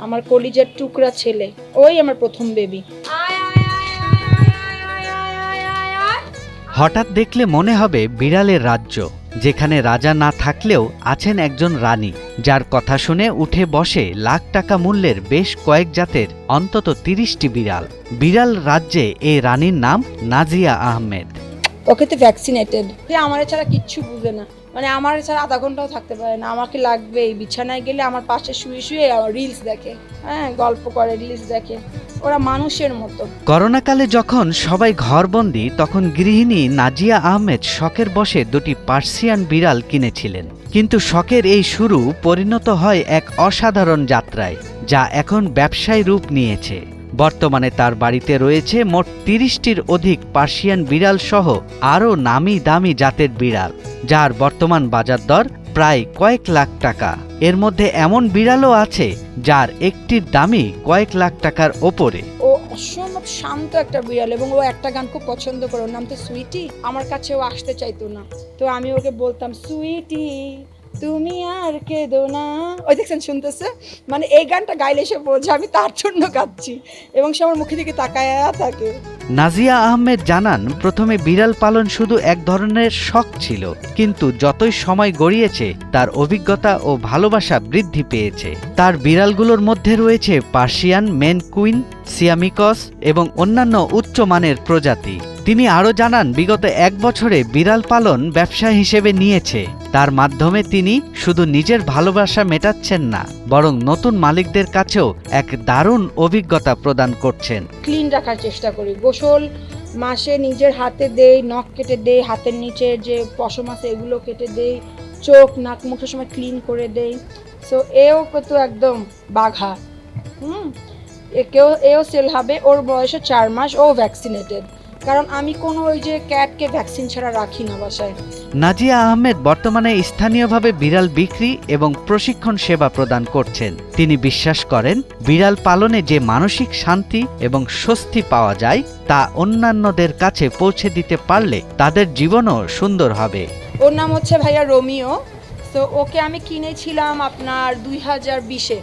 আমার কলিজার টুকরা ছেলে, ওই আমার প্রথম বেবি। হঠাৎ দেখলে মনে হবে বিড়ালের রাজ্য, যেখানে রাজা না থাকলেও আছেন একজন রানী, যার কথা শুনে উঠে বসে লাখ টাকা মূল্যের বেশ কয়েক জাতের অন্তত 30টি বিড়াল। বিড়াল রাজ্যে এই রানীর নাম নাজিয়া আহমেদ। ওকে তো ভ্যাকসিনেটেড। আমার ছাড়া কিচ্ছু বুঝে না, মানে আমার ছাড়া আধা ঘন্টাও থাকতে পারে না। আমাকে লাগবে, বিছানায় গেলে আমার পাশে শুয়ে শুয়ে রিলস দেখে, হ্যাঁ গল্প করে, রিলস দেখে, ওরা মানুষের মতো। করোনাকালে যখন সবাই ঘরবন্দি, তখন গৃহিণী নাজিয়া আহমেদ শখের বশে 2টি পার্সিয়ান বিড়াল কিনেছিলেন। কিন্তু শখের এই শুরু পরিণত হয় এক অসাধারণ যাত্রায়, যা এখন ব্যবসায় রূপ নিয়েছে। বর্তমানে তার বাড়িতে রয়েছে মোট 30টির অধিক পার্সিয়ান বিড়াল সহ আরও নামি দামি জাতের বিড়াল, যার বর্তমান বাজার দর প্রায় কয়েক লাখ টাকা। এর মধ্যে এমন বিড়ালও আছে যার একটির দামই কয়েক লাখ টাকার ওপরে। ও অসম্ভব শান্ত একটা বিড়াল, এবং ও একটা গান খুব পছন্দ করে, ওর নাম তো সুইটি। আমার কাছে ও আসতে চাইতো না, তো আমি ওকে বলতাম, সুইটি তুমি আর কেঁদো না। ওই দেখছেন শুনতেছে, মানে এই গানটা গাইলে সে বোঝে আমি তার জন্য গাচ্ছি, এবং সে আমার মুখে দিকে তাকায়া থাকে। নাজিয়া আহমেদ জানান, প্রথমে বিড়াল পালন শুধু এক ধরনের শখ ছিল, কিন্তু যতই সময় গড়িয়েছে তার অভিজ্ঞতা ও ভালোবাসা বৃদ্ধি পেয়েছে। তার বিড়ালগুলোর মধ্যে রয়েছে পার্সিয়ান, মেন কুইন, সিয়ামিকস এবং অন্যান্য উচ্চমানের প্রজাতি। তিনি আরও জানান, বিগত 1 বছরে বিড়াল পালন ব্যবসা হিসেবে নিয়েছে। তার মাধ্যমে তিনি শুধু নিজের ভালোবাসা মেটাচ্ছেন না, বরং নতুন মালিকদের কাছেও এক দারুণ অভিজ্ঞতা প্রদান করছেন। ক্লিন রাখার চেষ্টা করি, গোসল মাসে নিজের হাতে দেই, নখ কেটে দেই, হাতের নিচে যে পশম আছে এগুলো কেটে দেই, চোখ নাক মুখের সময় ক্লিন করে দেই। সো এও কিন্তু একদম বাঘা, এও সেল হবে। ওর বয়সে 4 মাস, ও ভ্যাকসিনেটেড, কারণ আমি কোনো ওই যে ক্যাটকে ভ্যাকসিন ছাড়া রাখি না বাসায়। নাজিয়া আহমেদ বর্তমানে স্থানীয়ভাবে বিড়াল বিক্রি এবং প্রশিক্ষণ সেবা প্রদান করছেন। তিনি বিশ্বাস করেন, বিড়াল পালনে যে মানসিক শান্তি এবং স্বস্তি পাওয়া যায়, তা অন্যান্যদের কাছে পৌঁছে দিতে পারলে তাদের জীবনও সুন্দর হবে। ওর নাম হচ্ছে ভাইয়া রোমিও। তো ওকে আমি কিনেছিলাম আপনার 2020-এ,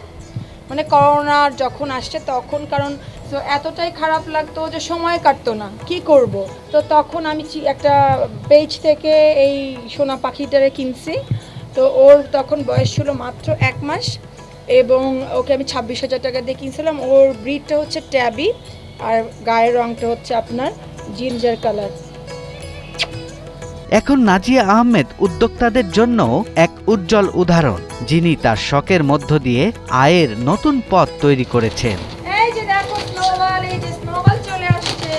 মানে করোনার যখন আসছে তখন, কারণ তো এতটাই খারাপ লাগতো যে সময় কাটতো না, কি করব। তো তখন আমি একটা পেজ থেকে এই সোনা পাখিটারে কিনছি। তো ওর তখন বয়স ছিল মাত্র 1 মাস, এবং ওকে আমি 26,000 টাকা দিয়ে কিনছিলাম। ওর ব্রিডটা হচ্ছে ট্যাবি, আর গায়ের রঙটা হচ্ছে আপনার জিঞ্জার কালার। এখন নাজিয়া আহমেদ উদ্যোক্তাদের জন্য এক উজ্জ্বল উদাহরণ, যিনি তার শখের মধ্য দিয়ে আয়ের নতুন পথ তৈরি করেছেন। এই যে দেখো স্নোবল, এই যে স্নোবল চলে আসছে।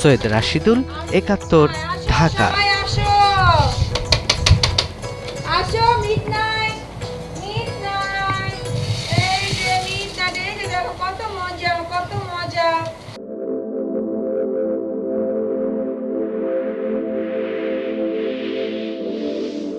সৈয়দ রাশিদুল, 71, ঢাকা।